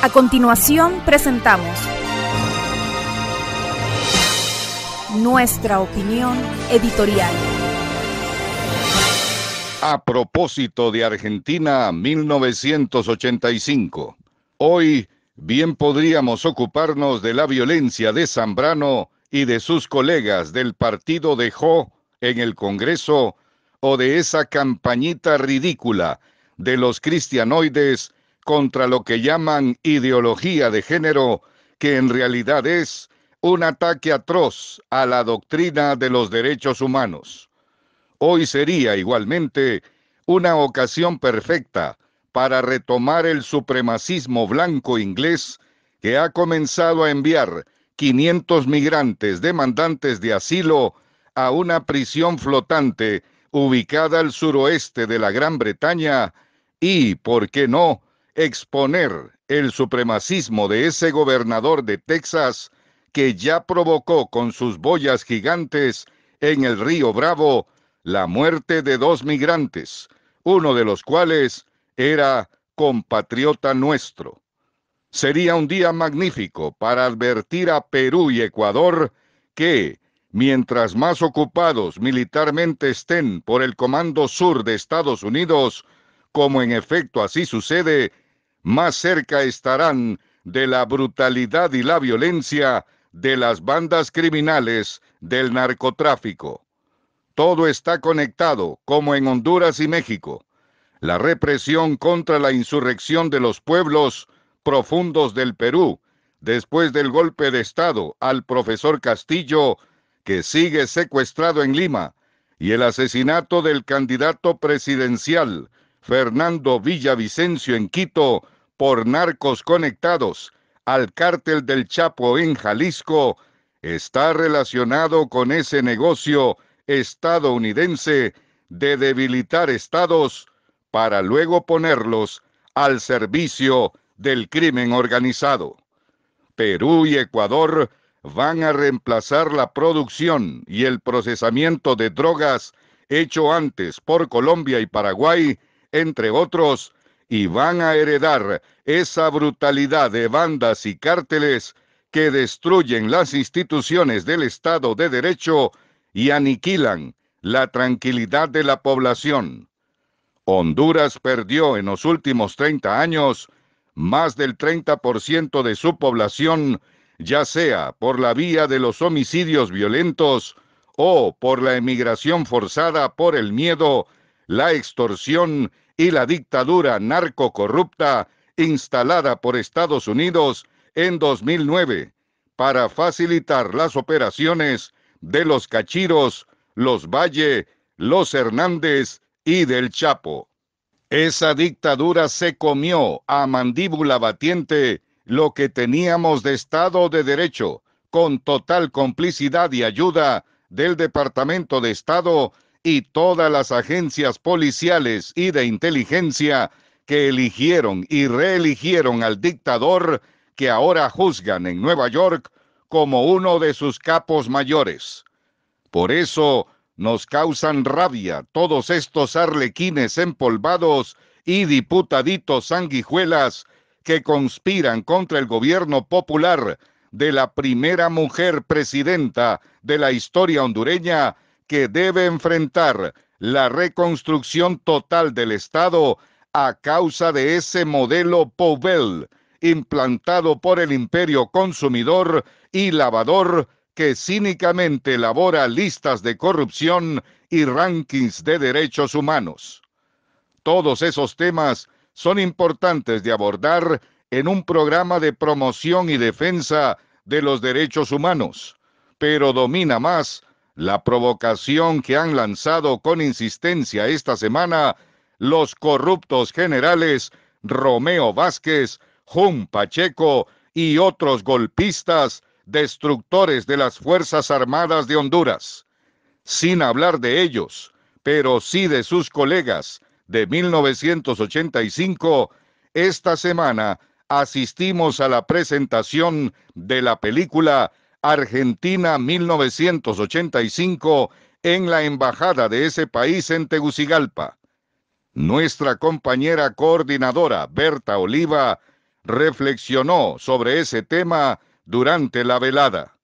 A continuación presentamos nuestra opinión editorial. A propósito de Argentina 1985, hoy bien podríamos ocuparnos de la violencia de Zambrano y de sus colegas del partido de Jo en el Congreso, o de esa campañita ridícula de los cristianoides contra lo que llaman ideología de género, que en realidad es un ataque atroz a la doctrina de los derechos humanos. Hoy sería igualmente una ocasión perfecta para retomar el supremacismo blanco inglés que ha comenzado a enviar 500 migrantes demandantes de asilo a una prisión flotante ubicada al suroeste de la Gran Bretaña y, ¿por qué no?, exponer el supremacismo de ese gobernador de Texas que ya provocó con sus boyas gigantes en el río Bravo la muerte de 2 migrantes, uno de los cuales era compatriota nuestro. Sería un día magnífico para advertir a Perú y Ecuador que, mientras más ocupados militarmente estén por el Comando Sur de Estados Unidos, como en efecto así sucede, más cerca estarán de la brutalidad y la violencia de las bandas criminales del narcotráfico. Todo está conectado, como en Honduras y México. La represión contra la insurrección de los pueblos profundos del Perú, después del golpe de Estado al profesor Castillo, que sigue secuestrado en Lima, y el asesinato del candidato presidencial Fernando Villavicencio en Quito por narcos conectados al cártel del Chapo en Jalisco, está relacionado con ese negocio estadounidense de debilitar estados para luego ponerlos al servicio del crimen organizado. Perú y Ecuador van a reemplazar la producción y el procesamiento de drogas hecho antes por Colombia y Paraguay, entre otros, y van a heredar esa brutalidad de bandas y cárteles que destruyen las instituciones del Estado de Derecho y aniquilan la tranquilidad de la población. Honduras perdió en los últimos 30 años más del 30% de su población, ya sea por la vía de los homicidios violentos o por la emigración forzada por el miedo, la extorsión y la dictadura narcocorrupta instalada por Estados Unidos en 2009 para facilitar las operaciones de los Cachiros, los Valle, los Hernández y del Chapo. Esa dictadura se comió a mandíbula batiente lo que teníamos de Estado de Derecho, con total complicidad y ayuda del Departamento de Estado y todas las agencias policiales y de inteligencia que eligieron y reeligieron al dictador que ahora juzgan en Nueva York como uno de sus capos mayores. Por eso nos causan rabia todos estos arlequines empolvados y diputaditos sanguijuelas que conspiran contra el gobierno popular de la primera mujer presidenta de la historia hondureña, que debe enfrentar la reconstrucción total del Estado a causa de ese modelo Powell implantado por el imperio consumidor y lavador que cínicamente elabora listas de corrupción y rankings de derechos humanos. Todos esos temas son importantes de abordar en un programa de promoción y defensa de los derechos humanos, pero domina más la provocación que han lanzado con insistencia esta semana los corruptos generales Romeo Vázquez, Jun Pacheco y otros golpistas destructores de las Fuerzas Armadas de Honduras. Sin hablar de ellos, pero sí de sus colegas de 1985, esta semana asistimos a la presentación de la película Argentina 1985 en la embajada de ese país en Tegucigalpa. Nuestra compañera coordinadora, Berta Oliva, reflexionó sobre ese tema durante la velada.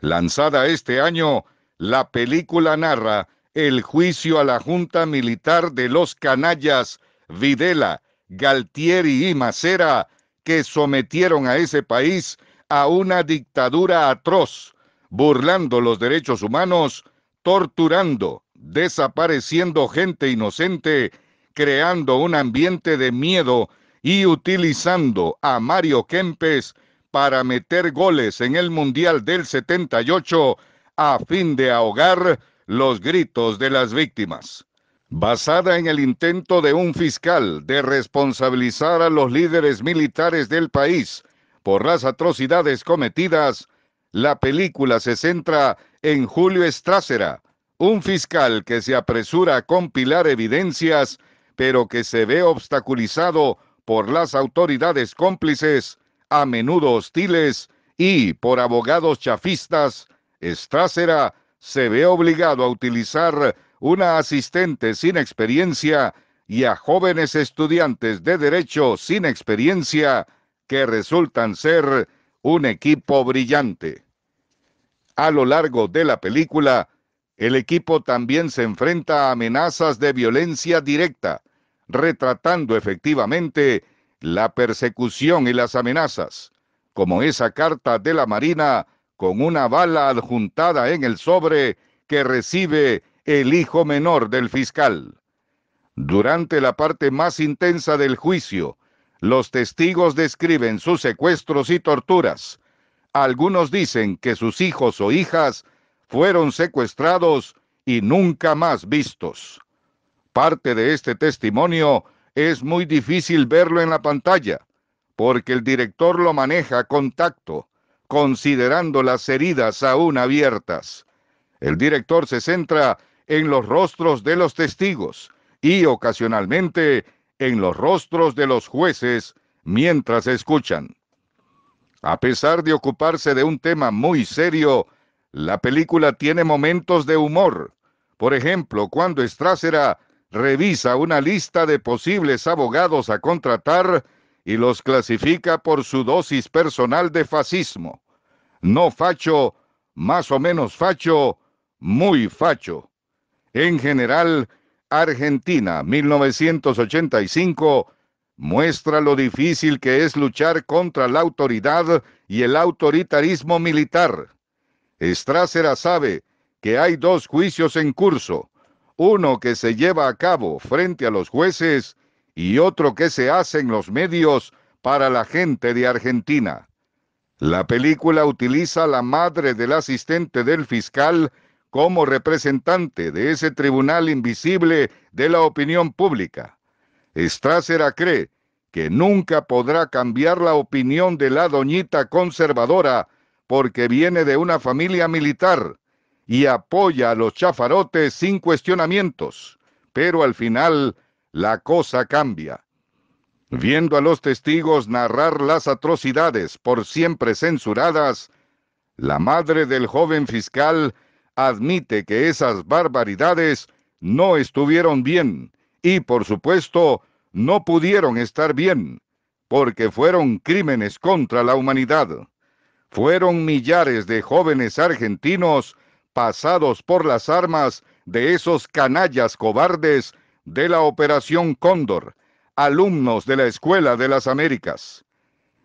Lanzada este año, la película narra el juicio a la Junta Militar de los canallas Videla, Galtieri y Macera, que sometieron a ese país a una dictadura atroz, burlando los derechos humanos, torturando, desapareciendo gente inocente, creando un ambiente de miedo y utilizando a Mario Kempes para meter goles en el Mundial del 78 a fin de ahogar los gritos de las víctimas. Basada en el intento de un fiscal de responsabilizar a los líderes militares del país por las atrocidades cometidas, la película se centra en Julio Strássera, un fiscal que se apresura a compilar evidencias, pero que se ve obstaculizado por las autoridades cómplices, a menudo hostiles, y por abogados chafistas. Strássera se ve obligado a utilizar una asistente sin experiencia y a jóvenes estudiantes de derecho sin experiencia que resultan ser un equipo brillante. A lo largo de la película, el equipo también se enfrenta a amenazas de violencia directa, retratando efectivamente la persecución y las amenazas, como esa carta de la Marina con una bala adjuntada en el sobre que recibe el hijo menor del fiscal. Durante la parte más intensa del juicio, los testigos describen sus secuestros y torturas. Algunos dicen que sus hijos o hijas fueron secuestrados y nunca más vistos. Parte de este testimonio es muy difícil verlo en la pantalla, porque el director lo maneja con tacto, considerando las heridas aún abiertas. El director se centra en los rostros de los testigos y ocasionalmente en los rostros de los jueces mientras escuchan. A pesar de ocuparse de un tema muy serio, la película tiene momentos de humor. Por ejemplo, cuando Strássera revisa una lista de posibles abogados a contratar y los clasifica por su dosis personal de fascismo. No facho, más o menos facho, muy facho. En general, Argentina, 1985, muestra lo difícil que es luchar contra la autoridad y el autoritarismo militar. Strássera sabe que hay dos juicios en curso, uno que se lleva a cabo frente a los jueces y otro que se hace en los medios para la gente de Argentina. La película utiliza a la madre del asistente del fiscal como representante de ese tribunal invisible de la opinión pública. Strássera cree que nunca podrá cambiar la opinión de la doñita conservadora porque viene de una familia militar y apoya a los chafarotes sin cuestionamientos, pero al final la cosa cambia. Viendo a los testigos narrar las atrocidades por siempre censuradas, la madre del joven fiscal admite que esas barbaridades no estuvieron bien y, por supuesto, no pudieron estar bien, porque fueron crímenes contra la humanidad. Fueron millares de jóvenes argentinos pasados por las armas de esos canallas cobardes de la Operación Cóndor, alumnos de la Escuela de las Américas.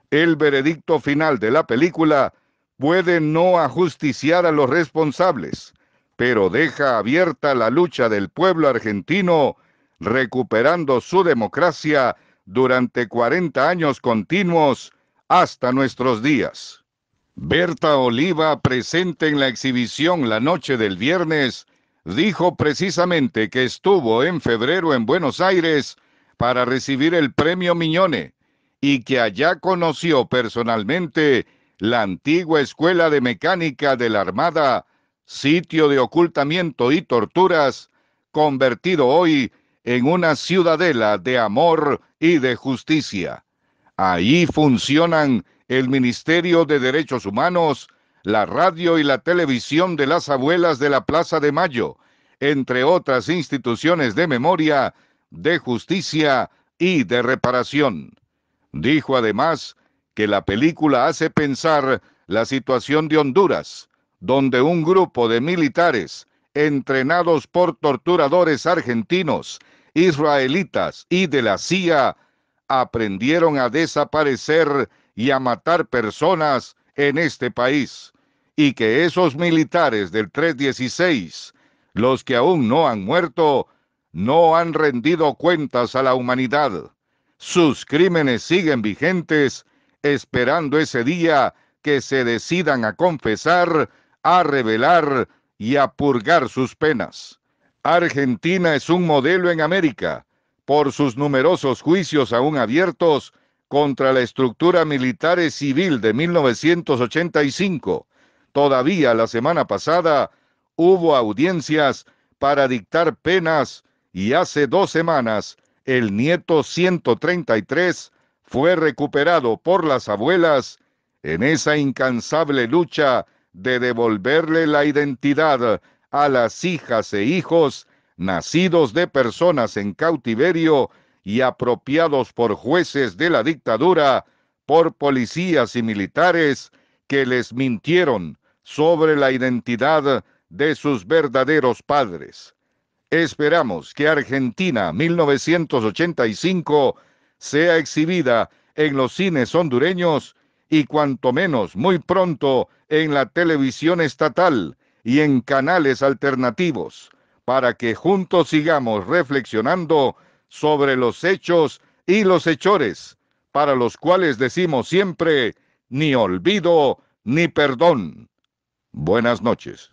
El veredicto final de la película puede no ajusticiar a los responsables, pero deja abierta la lucha del pueblo argentino, recuperando su democracia durante 40 años continuos hasta nuestros días. Berta Oliva, presente en la exhibición la noche del viernes, dijo precisamente que estuvo en febrero en Buenos Aires para recibir el premio Miñone y que allá conoció personalmente la antigua Escuela de Mecánica de la Armada, sitio de ocultamiento y torturas, convertido hoy en una ciudadela de amor y de justicia. Ahí funcionan el Ministerio de Derechos Humanos, la radio y la televisión de las abuelas de la Plaza de Mayo, entre otras instituciones de memoria, de justicia y de reparación. Dijo además que la película hace pensar la situación de Honduras, donde un grupo de militares entrenados por torturadores argentinos, israelitas y de la CIA aprendieron a desaparecer y a matar personas en este país, y que esos militares del 316, los que aún no han muerto, no han rendido cuentas a la humanidad. Sus crímenes siguen vigentes, esperando ese día que se decidan a confesar, a revelar y a purgar sus penas. Argentina es un modelo en América por sus numerosos juicios aún abiertos contra la estructura militar y civil de 1985. Todavía la semana pasada hubo audiencias para dictar penas y hace 2 semanas el nieto 133 fue recuperado por las abuelas en esa incansable lucha de devolverle la identidad a las hijas e hijos nacidos de personas en cautiverio y apropiados por jueces de la dictadura, por policías y militares que les mintieron sobre la identidad de sus verdaderos padres. Esperamos que Argentina 1985 sea exhibida en los cines hondureños y cuanto menos muy pronto en la televisión estatal y en canales alternativos, para que juntos sigamos reflexionando sobre los hechos y los hechores, para los cuales decimos siempre, ni olvido ni perdón. Buenas noches.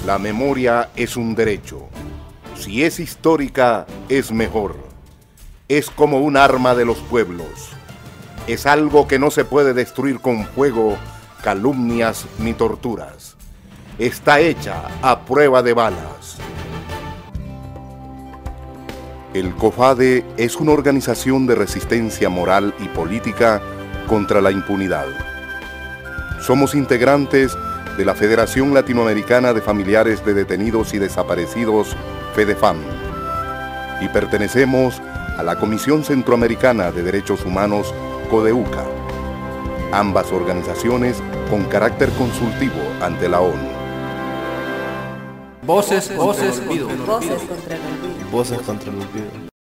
La memoria es un derecho. Si es histórica, es mejor. Es como un arma de los pueblos. Es algo que no se puede destruir con fuego, calumnias ni torturas. Está hecha a prueba de balas. El COFADE es una organización de resistencia moral y política contra la impunidad. Somos integrantes de la Federación Latinoamericana de Familiares de Detenidos y Desaparecidos, FEDEFAM, y pertenecemos a la Comisión Centroamericana de Derechos Humanos, CODEUCA, ambas organizaciones con carácter consultivo ante la ONU. Voces contra el olvido. Voces contra el olvido.